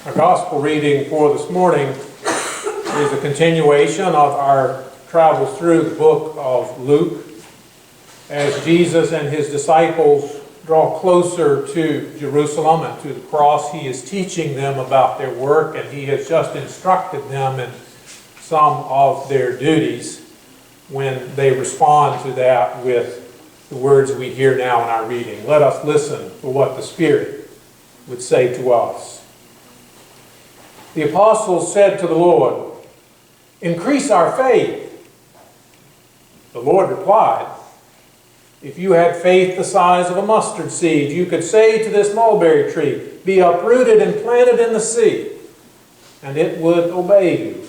Our gospel reading for this morning is a continuation of our travels through the book of Luke as Jesus and his disciples draw closer to Jerusalem and to the cross. He is teaching them about their work, and he has just instructed them in some of their duties when they respond to that with the words we hear now in our reading. Let us listen for what the Spirit would say to us. The apostles said to the Lord, "Increase our faith." The Lord replied, "If you had faith the size of a mustard seed, you could say to this mulberry tree, 'Be uprooted and planted in the sea,' and it would obey you.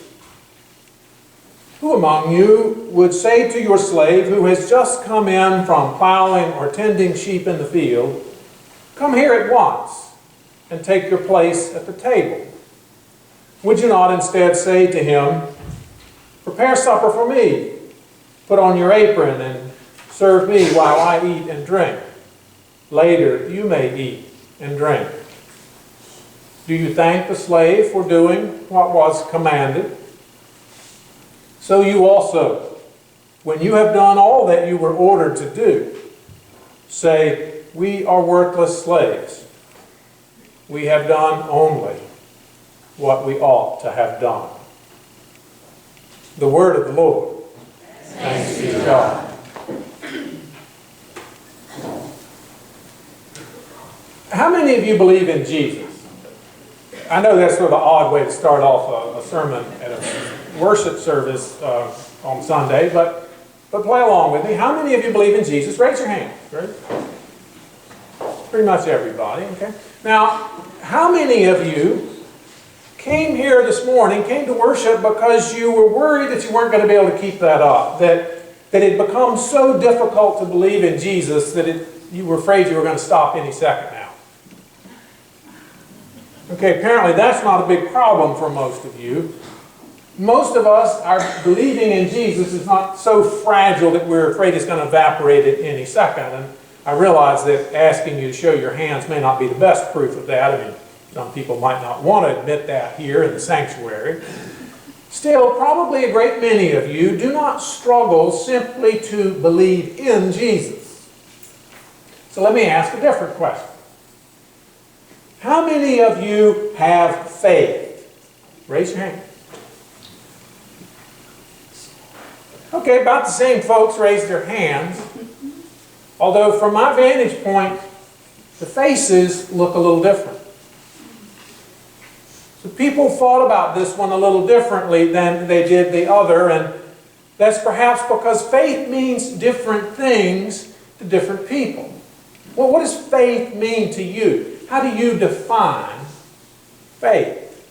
Who among you would say to your slave who has just come in from plowing or tending sheep in the field, 'Come here at once and take your place at the table'? Would you not instead say to him, 'Prepare supper for me, put on your apron and serve me while I eat and drink. Later you may eat and drink'? Do you thank the slave for doing what was commanded? So you also, when you have done all that you were ordered to do, say, 'We are worthless slaves. We have done only what we ought to have done.'" The word of the Lord. Thanks be to God. How many of you believe in Jesus? I know that's sort of an odd way to start off a sermon at a worship service on Sunday, but play along with me. How many of you believe in Jesus? Raise your hand. Right? Pretty much everybody. Okay. Now, how many of you came here this morning, came to worship because you were worried that you weren't going to be able to keep that up, that it had become so difficult to believe in Jesus that you were afraid you were going to stop any second now? Okay, apparently that's not a big problem for most of you. Most of us, our believing in Jesus is not so fragile that we're afraid it's going to evaporate at any second. And I realize that asking you to show your hands may not be the best proof of that. I mean, some people might not want to admit that here in the sanctuary. Still, probably a great many of you do not struggle simply to believe in Jesus. So let me ask a different question. How many of you have faith? Raise your hand. Okay, about the same folks raised their hands. Although from my vantage point, the faces look a little different. So people thought about this one a little differently than they did the other, and that's perhaps because faith means different things to different people. Well, what does faith mean to you? How do you define faith?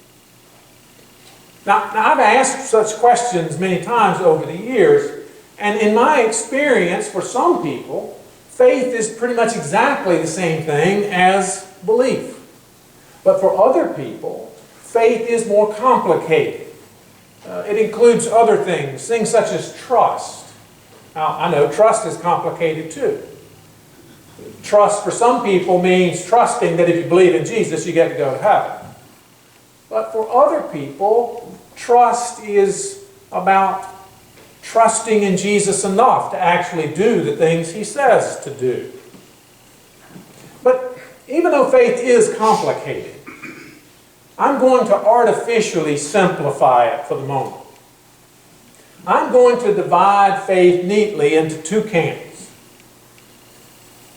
Now, I've asked such questions many times over the years, and in my experience, for some people, faith is pretty much exactly the same thing as belief. But for other people, faith is more complicated. It includes other things such as trust. Now, I know trust is complicated too. Trust for some people means trusting that if you believe in Jesus, you get to go to heaven. But for other people, trust is about trusting in Jesus enough to actually do the things he says to do. But even though faith is complicated, I'm going to artificially simplify it for the moment. I'm going to divide faith neatly into two camps.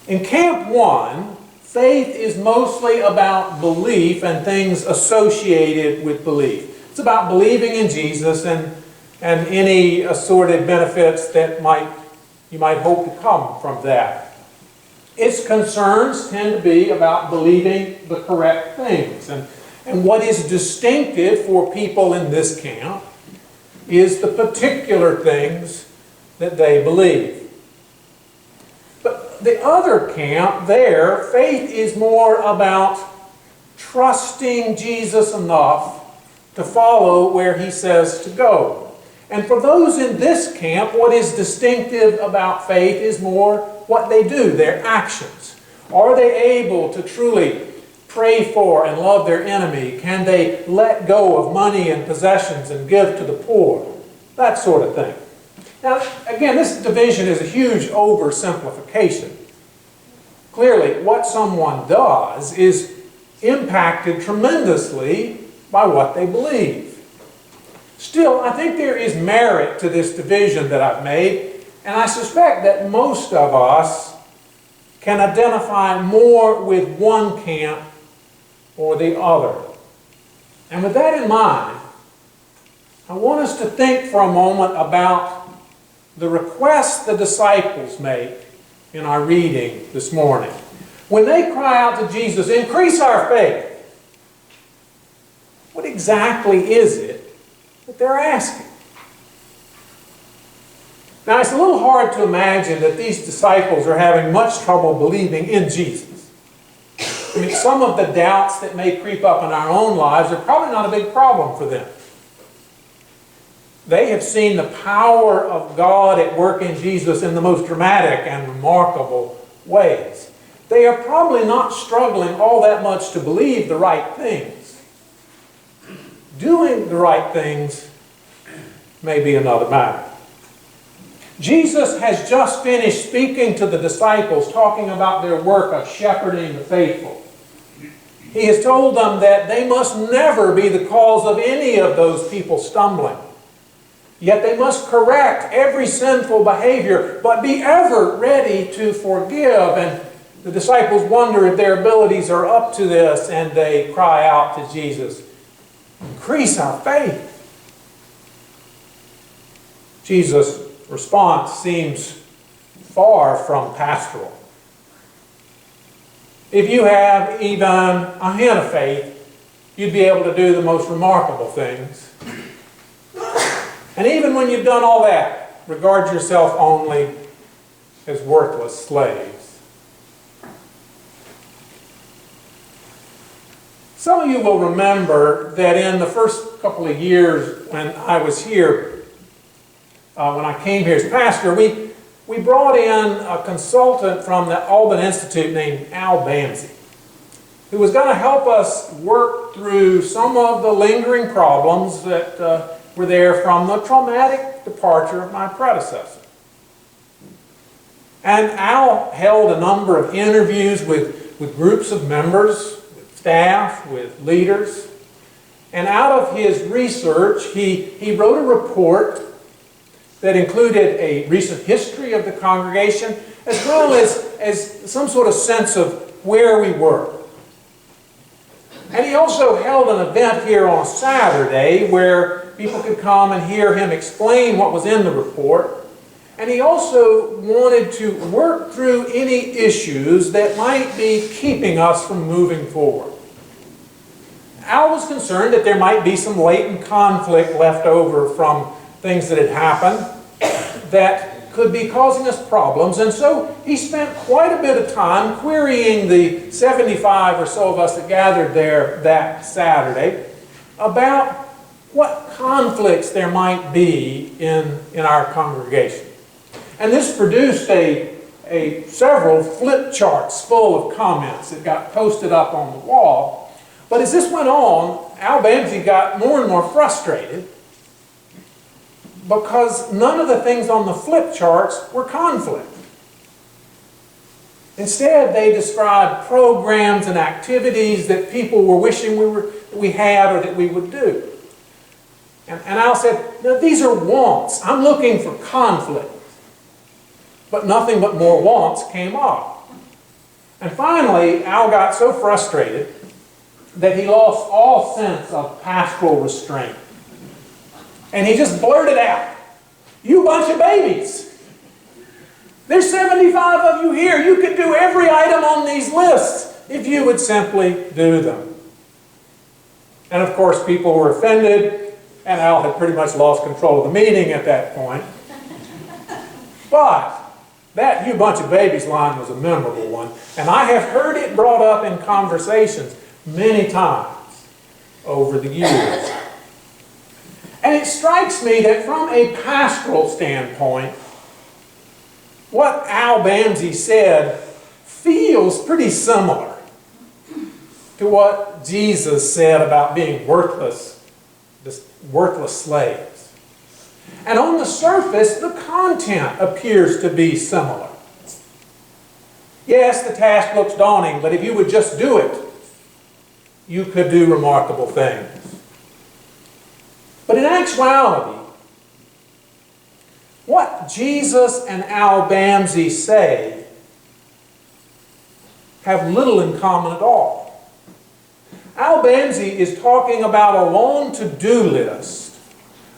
In camp one, faith is mostly about belief and things associated with belief. It's about believing in Jesus and any assorted benefits that you might hope to come from that. Its concerns tend to be about believing the correct things. And what is distinctive for people in this camp is the particular things that they believe. But the other camp there, faith is more about trusting Jesus enough to follow where he says to go. And for those in this camp, what is distinctive about faith is more what they do, their actions. Are they able to truly pray for and love their enemy? Can they let go of money and possessions and give to the poor? That sort of thing. Now, again, this division is a huge oversimplification. Clearly, what someone does is impacted tremendously by what they believe. Still, I think there is merit to this division that I've made, and I suspect that most of us can identify more with one camp or the other. And with that in mind, I want us to think for a moment about the request the disciples make in our reading this morning. When they cry out to Jesus, "Increase our faith," what exactly is it that they're asking? Now, it's a little hard to imagine that these disciples are having much trouble believing in Jesus. I mean, some of the doubts that may creep up in our own lives are probably not a big problem for them. They have seen the power of God at work in Jesus in the most dramatic and remarkable ways. They are probably not struggling all that much to believe the right things. Doing the right things may be another matter. Jesus has just finished speaking to the disciples, talking about their work of shepherding the faithful. He has told them that they must never be the cause of any of those people stumbling. Yet they must correct every sinful behavior, but be ever ready to forgive. And the disciples wonder if their abilities are up to this, and they cry out to Jesus, "Increase our faith." Jesus' response seems far from pastoral. If you have even a hint of faith, you'd be able to do the most remarkable things. And even when you've done all that, regard yourself only as worthless slaves. Some of you will remember that in the first couple of years when I was here, when I came here as pastor, we brought in a consultant from the Alban Institute named Al Bamsey, who was going to help us work through some of the lingering problems that were there from the traumatic departure of my predecessor. And Al held a number of interviews with groups of members, with staff, with leaders. And out of his research, he wrote a report that included a recent history of the congregation, as well as some sort of sense of where we were. And he also held an event here on Saturday where people could come and hear him explain what was in the report. And he also wanted to work through any issues that might be keeping us from moving forward. Al was concerned that there might be some latent conflict left over from things that had happened that could be causing us problems. And so he spent quite a bit of time querying the 75 or so of us that gathered there that Saturday about what conflicts there might be in our congregation. And this produced several flip charts full of comments that got posted up on the wall. But as this went on, Al Bamsey got more and more frustrated because none of the things on the flip charts were conflict. Instead, they described programs and activities that people were wishing we had or that we would do. And Al said, "No, these are wants. I'm looking for conflict." But nothing but more wants came up. And finally, Al got so frustrated that he lost all sense of pastoral restraint. And he just blurted out, "You bunch of babies. There's 75 of you here. You could do every item on these lists if you would simply do them." And of course, people were offended, and Al had pretty much lost control of the meeting at that point. But that "you bunch of babies" line was a memorable one, and I have heard it brought up in conversations many times over the years. And it strikes me that from a pastoral standpoint, what Al Bamsey said feels pretty similar. to what Jesus said about being worthless slaves. And on the surface, the content appears to be similar. Yes, the task looks daunting, but if you would just do it, you could do remarkable things. But in actuality, what Jesus and Al Bamsey say have little in common at all. Al Bamsey is talking about a long to-do list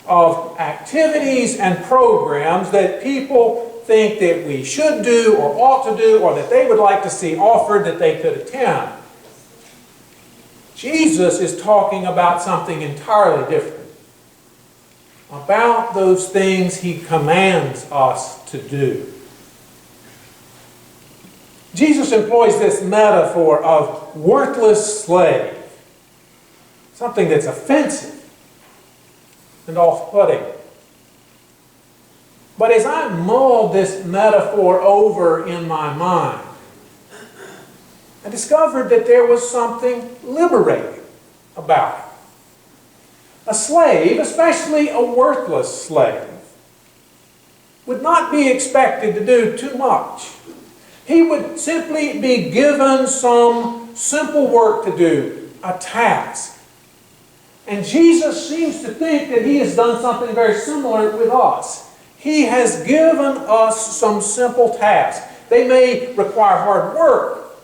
of activities and programs that people think that we should do or ought to do, or that they would like to see offered that they could attend. Jesus is talking about something entirely different. About those things he commands us to do. Jesus employs this metaphor of worthless slave, something that's offensive and off-putting. But as I mulled this metaphor over in my mind, I discovered that there was something liberating about it. A slave, especially a worthless slave, would not be expected to do too much. He would simply be given some simple work to do, a task. And Jesus seems to think that he has done something very similar with us. He has given us some simple tasks. They may require hard work,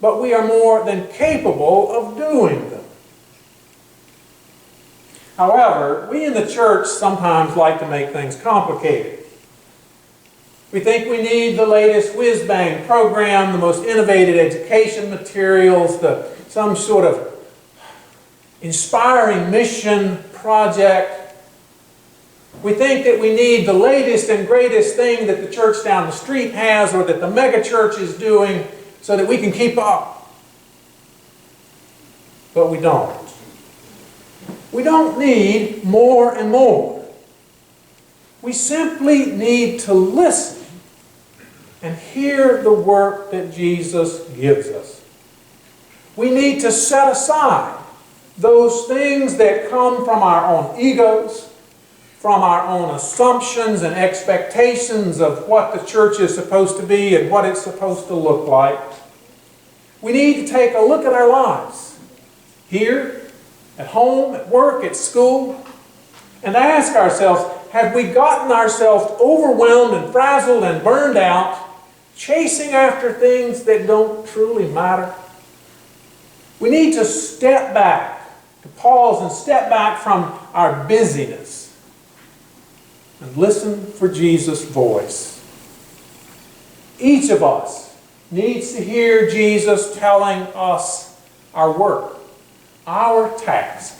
but we are more than capable of doing them. However, we in the church sometimes like to make things complicated. We think we need the latest whiz-bang program, the most innovative education materials, some sort of inspiring mission project. We think that we need the latest and greatest thing that the church down the street has or that the mega church is doing so that we can keep up. But we don't. We don't need more and more. We simply need to listen and hear the work that Jesus gives us. We need to set aside those things that come from our own egos, from our own assumptions and expectations of what the church is supposed to be and what it's supposed to look like. We need to take a look at our lives, here, at home, at work, at school, and ask ourselves, have we gotten ourselves overwhelmed and frazzled and burned out, chasing after things that don't truly matter? We need to step back, to pause and step back from our busyness and listen for Jesus' voice. Each of us needs to hear Jesus telling us our work, our task,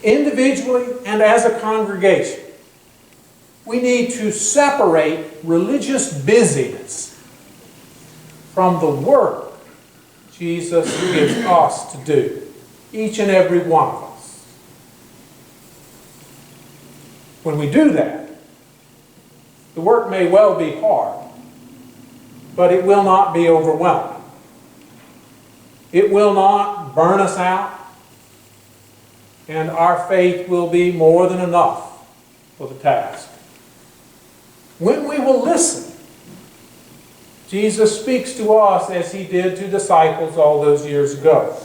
individually and as a congregation. We need to separate religious busyness from the work Jesus gives us to do, each and every one of us. When we do that, the work may well be hard, but it will not be overwhelming. It will not burn us out, and our faith will be more than enough for the task. When we will listen, Jesus speaks to us as he did to disciples all those years ago.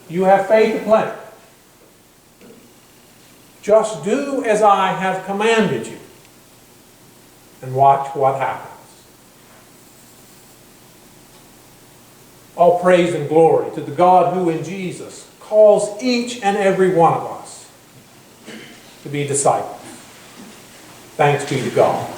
You have faith plenty. Just do as I have commanded you, and watch what happens. All praise and glory to the God who in Jesus calls each and every one of us to be disciples. Thanks be to God.